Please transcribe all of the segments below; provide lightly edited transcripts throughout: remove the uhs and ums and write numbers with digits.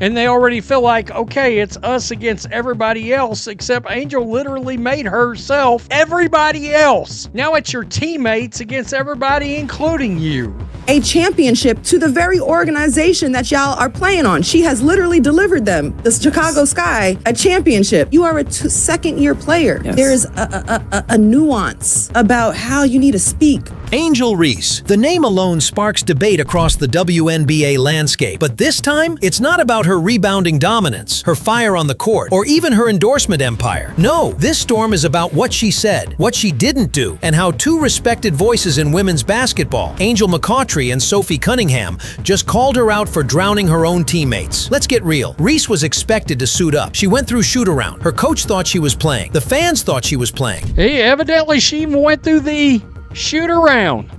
And they already feel like, okay, it's us against everybody else, except Angel literally made herself everybody else. Now it's your teammates against everybody, including you. A championship to the very organization that y'all are playing on. She has literally delivered them, the Chicago Sky, a championship. You are a second-year player. Yes. There is a nuance about how you need to speak. Angel Reese. The name alone sparks debate across the WNBA landscape. But this time, it's not about her rebounding dominance, her fire on the court, or even her endorsement empire. No, this storm is about what she said, what she didn't do, and how two respected voices in women's basketball, Angel McCoughtry and Sophie Cunningham, just called her out for drowning her own teammates. Let's get real. Reese was expected to suit up. She went through shoot-around. Her coach thought she was playing. The fans thought she was playing. Hey, evidently she even went through the shoot-around.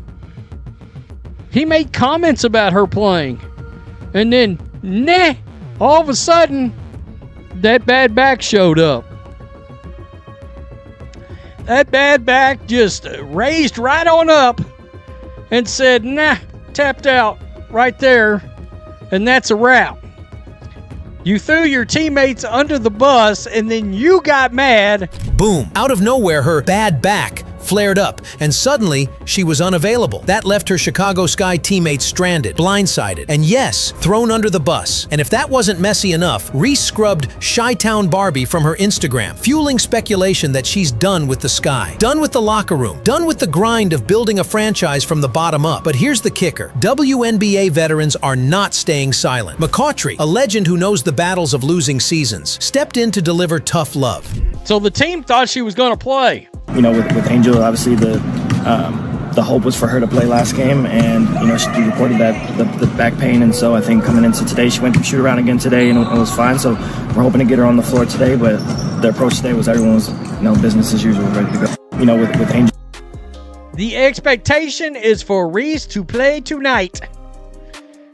He made comments about her playing. And then, all of a sudden, that bad back showed up. That bad back just raised right on up and said, tapped out right there, and that's a wrap. You threw your teammates under the bus, and then you got mad. Boom. Out of nowhere, her bad back flared up, and suddenly she was unavailable. That left her Chicago Sky teammates stranded, blindsided, and yes, thrown under the bus. And if that wasn't messy enough, Reese scrubbed Chi-Town Barbie from her Instagram, fueling speculation that she's done with the Sky, done with the locker room, done with the grind of building a franchise from the bottom up. But here's the kicker. WNBA veterans are not staying silent. McCoughtry, a legend who knows the battles of losing seasons, stepped in to deliver tough love. So the team thought she was going to play. You know, with Angel, obviously the hope was for her to play last game, and you know she reported that the back pain, and so I think coming into today, she went to shoot around again today, and it was fine. So we're hoping to get her on the floor today, but the approach today was everyone was business as usual, ready to go. You know, with Angel. The expectation is for Reese to play tonight.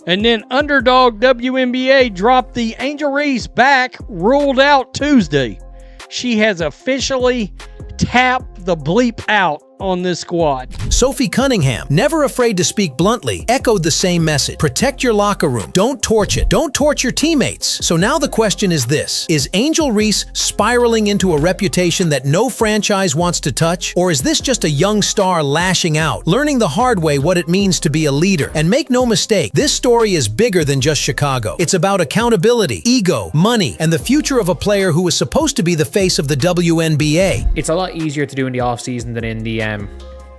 And then underdog WNBA dropped the Angel Reese back, ruled out Tuesday. She has officially tapped the bleep out on this squad. Sophie Cunningham, never afraid to speak bluntly, echoed the same message. Protect your locker room. Don't torch it. Don't torch your teammates. So now the question is this. Is Angel Reese spiraling into a reputation that no franchise wants to touch? Or is this just a young star lashing out, learning the hard way what it means to be a leader? And make no mistake, this story is bigger than just Chicago. It's about accountability, ego, money, and the future of a player who was supposed to be the face of the WNBA. It's a lot easier to do in the off-season than in the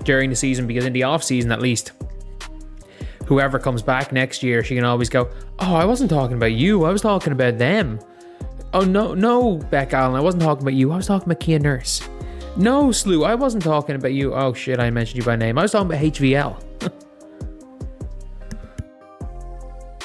during the season, because in the off season, at least, whoever comes back next year, she can always go, oh, I wasn't talking about you, I was talking about them. Oh no, Beck Allen, I wasn't talking about you, I was talking about Kia Nurse. No, Slew, I wasn't talking about you. Oh shit, I mentioned you by name, I was talking about HVL.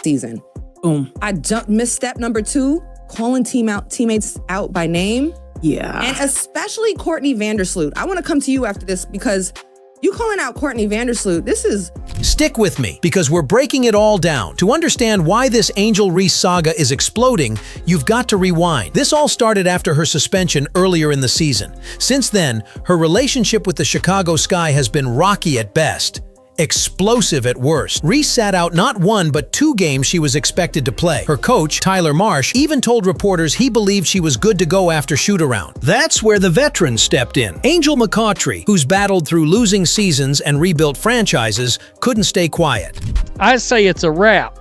Season. Boom. I missed step number 2, calling teammates out by name. Yeah. And especially Courtney Vandersloot. I want to come to you after this because you calling out Courtney Vandersloot, this is... Stick with me, because we're breaking it all down. To understand why this Angel Reese saga is exploding, you've got to rewind. This all started after her suspension earlier in the season. Since then, her relationship with the Chicago Sky has been rocky at best, explosive at worst. Reese sat out not 1 but 2 games she was expected to play. Her coach, Tyler Marsh, even told reporters he believed she was good to go after shoot-around. That's where the veterans stepped in. Angel McCoughtry, who's battled through losing seasons and rebuilt franchises, couldn't stay quiet. I say it's a wrap.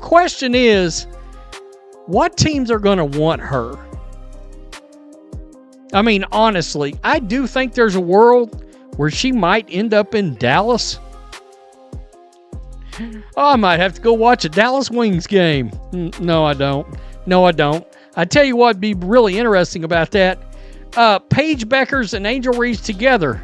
Question is, what teams are going to want her? I mean, honestly, I do think there's a world where she might end up in Dallas. Oh, I might have to go watch a Dallas Wings game. No, I don't. I tell you what'd be really interesting about that. Paige Beckers and Angel Reese together.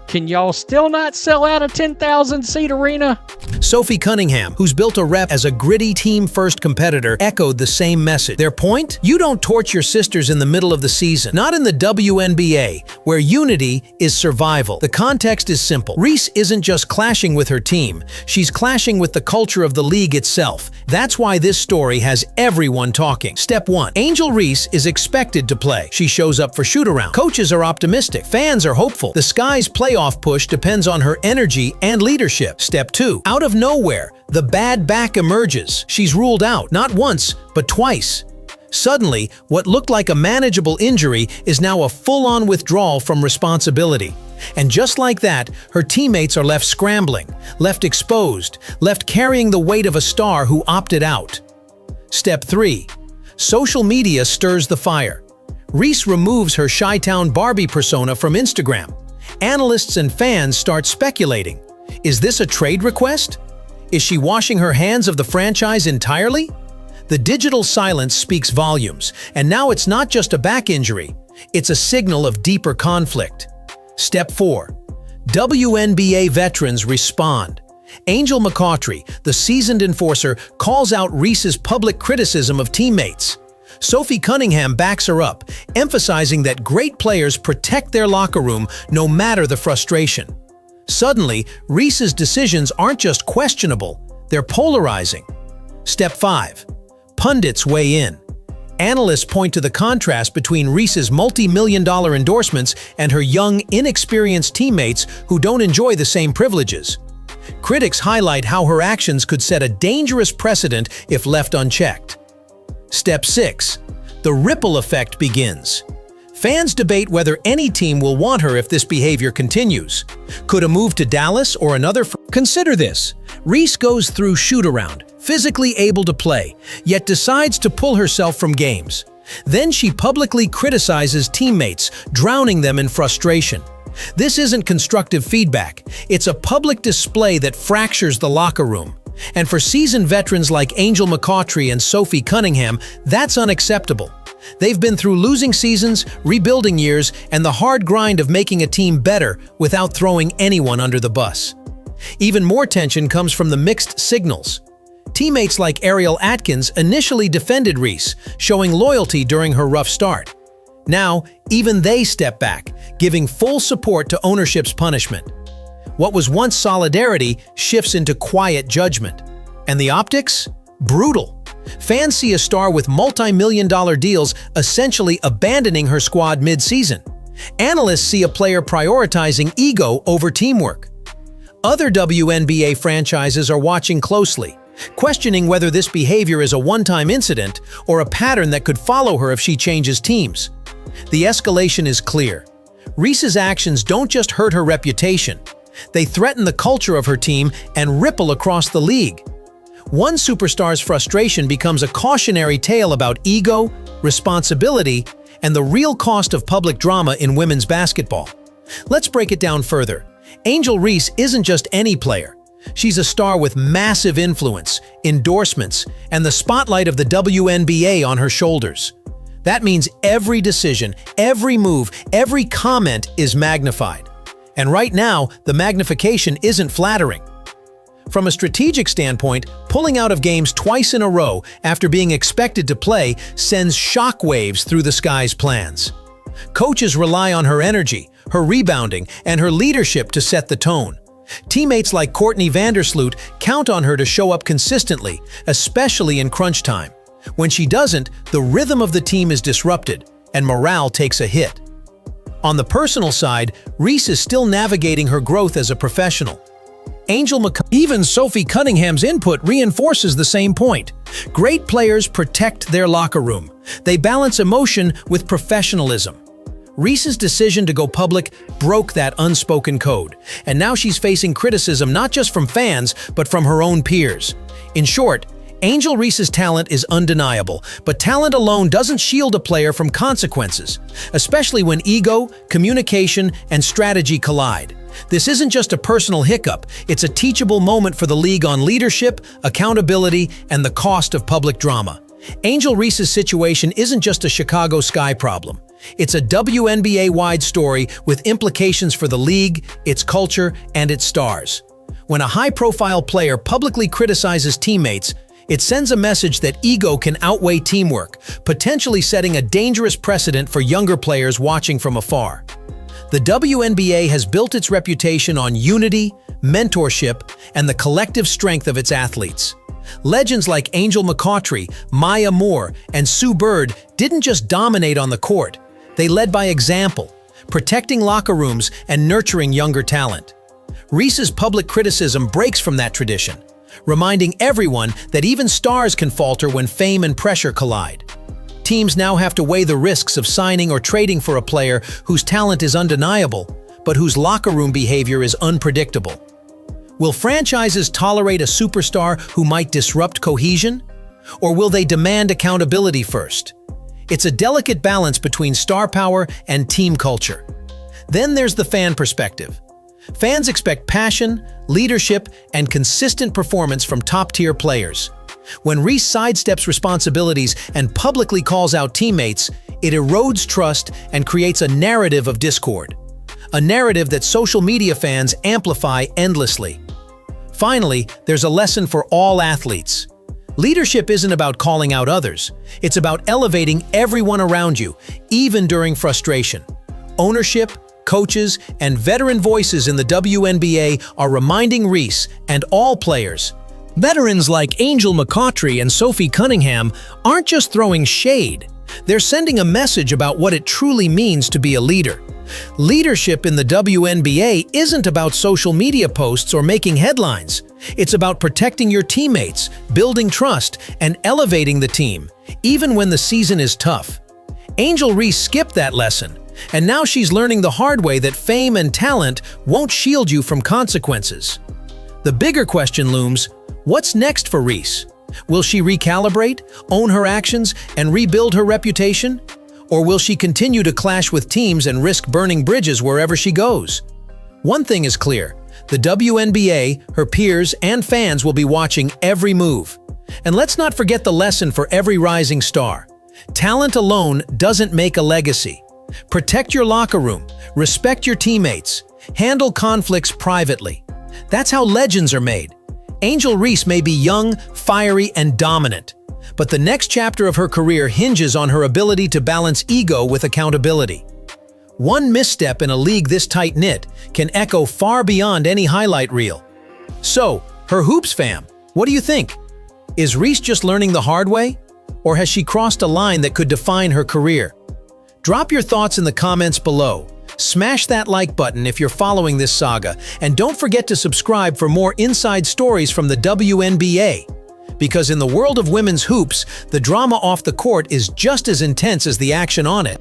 Can y'all still not sell out a 10,000-seat arena? Sophie Cunningham, who's built a rep as a gritty team-first competitor, echoed the same message. Their point? You don't torch your sisters in the middle of the season. Not in the WNBA, where unity is survival. The context is simple. Reese isn't just clashing with her team. She's clashing with the culture of the league itself. That's why this story has everyone talking. Step 1. Angel Reese is expected to play. She shows up for shoot-around. Coaches are optimistic. Fans are hopeful. The Sky's player playoff push depends on her energy and leadership. Step 2. Out of nowhere, the bad back emerges. She's ruled out, not once, but twice. Suddenly, what looked like a manageable injury is now a full-on withdrawal from responsibility. And just like that, her teammates are left scrambling, left exposed, left carrying the weight of a star who opted out. Step 3. Social media stirs the fire. Reese removes her Chi-Town Barbie persona from Instagram. Analysts and fans start speculating. Is this a trade request? Is she washing her hands of the franchise entirely? The digital silence speaks volumes, and now it's not just a back injury, it's a signal of deeper conflict. Step 4. WNBA veterans respond. Angel McCoughtry, the seasoned enforcer, calls out Reese's public criticism of teammates. Sophie Cunningham backs her up, emphasizing that great players protect their locker room no matter the frustration. Suddenly, Reese's decisions aren't just questionable, they're polarizing. Step 5. Pundits weigh in. Analysts point to the contrast between Reese's multi-million-dollar endorsements and her young, inexperienced teammates who don't enjoy the same privileges. Critics highlight how her actions could set a dangerous precedent if left unchecked. Step 6. The ripple effect begins. Fans debate whether any team will want her if this behavior continues. Could a move to Dallas or another? Consider this. Reese goes through shoot-around, physically able to play, yet decides to pull herself from games. Then she publicly criticizes teammates, drowning them in frustration. This isn't constructive feedback. It's a public display that fractures the locker room. And for seasoned veterans like Angel McCoughtry and Sophie Cunningham, that's unacceptable. They've been through losing seasons, rebuilding years, and the hard grind of making a team better without throwing anyone under the bus. Even more tension comes from the mixed signals. Teammates like Ariel Atkins initially defended Reese, showing loyalty during her rough start. Now, even they step back, giving full support to ownership's punishment. What was once solidarity shifts into quiet judgment. And the optics? Brutal. Fans see a star with multi-million-dollar deals essentially abandoning her squad mid-season. Analysts see a player prioritizing ego over teamwork. Other WNBA franchises are watching closely, questioning whether this behavior is a one-time incident or a pattern that could follow her if she changes teams. The escalation is clear. Reese's actions don't just hurt her reputation. They threaten the culture of her team and ripple across the league. One superstar's frustration becomes a cautionary tale about ego, responsibility, and the real cost of public drama in women's basketball. Let's break it down further. Angel Reese isn't just any player. She's a star with massive influence, endorsements, and the spotlight of the WNBA on her shoulders. That means every decision, every move, every comment is magnified. And right now, the magnification isn't flattering. From a strategic standpoint, pulling out of games twice in a row after being expected to play sends shockwaves through the Sky's plans. Coaches rely on her energy, her rebounding, and her leadership to set the tone. Teammates like Courtney Vandersloot count on her to show up consistently, especially in crunch time. When she doesn't, the rhythm of the team is disrupted, and morale takes a hit. On the personal side, Reese is still navigating her growth as a professional. Even Sophie Cunningham's input reinforces the same point. Great players protect their locker room. They balance emotion with professionalism. Reese's decision to go public broke that unspoken code, and now she's facing criticism not just from fans, but from her own peers. In short, Angel Reese's talent is undeniable, but talent alone doesn't shield a player from consequences, especially when ego, communication, and strategy collide. This isn't just a personal hiccup, it's a teachable moment for the league on leadership, accountability, and the cost of public drama. Angel Reese's situation isn't just a Chicago Sky problem. It's a WNBA-wide story with implications for the league, its culture, and its stars. When a high-profile player publicly criticizes teammates, it sends a message that ego can outweigh teamwork, potentially setting a dangerous precedent for younger players watching from afar. The WNBA has built its reputation on unity, mentorship, and the collective strength of its athletes. Legends like Angel McCoughtry, Maya Moore, and Sue Bird didn't just dominate on the court. They led by example, protecting locker rooms and nurturing younger talent. Reese's public criticism breaks from that tradition, reminding everyone that even stars can falter when fame and pressure collide. Teams now have to weigh the risks of signing or trading for a player whose talent is undeniable, but whose locker room behavior is unpredictable. Will franchises tolerate a superstar who might disrupt cohesion? Or will they demand accountability first? It's a delicate balance between star power and team culture. Then there's the fan perspective. Fans expect passion, leadership, and consistent performance from top-tier players. When Reese sidesteps responsibilities and publicly calls out teammates, it erodes trust and creates a narrative of discord. A narrative that social media fans amplify endlessly. Finally, there's a lesson for all athletes. Leadership isn't about calling out others. It's about elevating everyone around you, even during frustration. Ownership, coaches, and veteran voices in the WNBA are reminding Reese and all players. Veterans like Angel McCoughtry and Sophie Cunningham aren't just throwing shade. They're sending a message about what it truly means to be a leader. Leadership in the WNBA isn't about social media posts or making headlines. It's about protecting your teammates, building trust, and elevating the team, even when the season is tough. Angel Reese skipped that lesson, and now she's learning the hard way that fame and talent won't shield you from consequences. The bigger question looms, what's next for Reese? Will she recalibrate, own her actions, and rebuild her reputation? Or will she continue to clash with teams and risk burning bridges wherever she goes? One thing is clear, the WNBA, her peers, and fans will be watching every move. And let's not forget the lesson for every rising star. Talent alone doesn't make a legacy. Protect your locker room, respect your teammates, handle conflicts privately. That's how legends are made. Angel Reese may be young, fiery, and dominant, but the next chapter of her career hinges on her ability to balance ego with accountability. One misstep in a league this tight-knit can echo far beyond any highlight reel. So, her Hoops fam, what do you think? Is Reese just learning the hard way? Or has she crossed a line that could define her career? Drop your thoughts in the comments below. Smash that like button if you're following this saga, and don't forget to subscribe for more inside stories from the WNBA. Because in the world of women's hoops, the drama off the court is just as intense as the action on it.